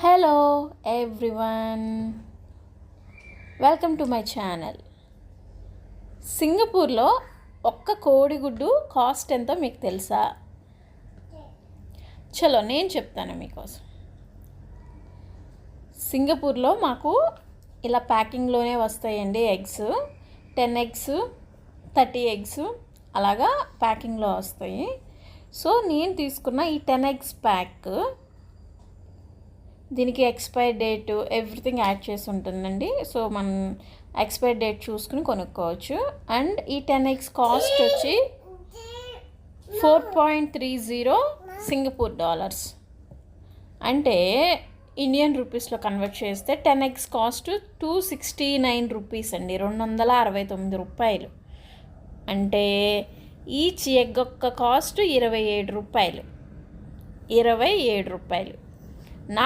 Hello everyone, welcome to my channel. సింగపూర్లో ఒక్క కోడిగుడ్డు కాస్ట్ ఎంతో మీకు తెలుసా? చలో నేను చెప్తాను మీకోసం. సింగపూర్లో మాకు ఇలా ప్యాకింగ్లోనే వస్తాయండి ఎగ్స్. 10 ఎగ్స్, 30 ఎగ్స్ అలాగా ప్యాకింగ్లో వస్తాయి. సో నేను తీసుకున్న ఈ 10 ఎగ్స్ ప్యాక్, దీనికి ఎక్స్పైర్ డేట్ ఎవ్రీథింగ్ యాడ్ చేసి ఉంటుందండి. సో మనం ఎక్స్పైర్ డేట్ చూసుకుని కొనుక్కోవచ్చు. అండ్ ఈ 10 ఎగ్స్ కాస్ట్ వచ్చి 4.30 సింగపూర్ డాలర్స్, అంటే ఇండియన్ రూపీస్లో కన్వర్ట్ చేస్తే 10 ఎగ్స్ కాస్ట్ 269 రూపీస్ అండి, 269 రూపాయలు. అంటే ఈచ్ ఎగ్ యొక్క కాస్ట్ 27 రూపాయలు. నా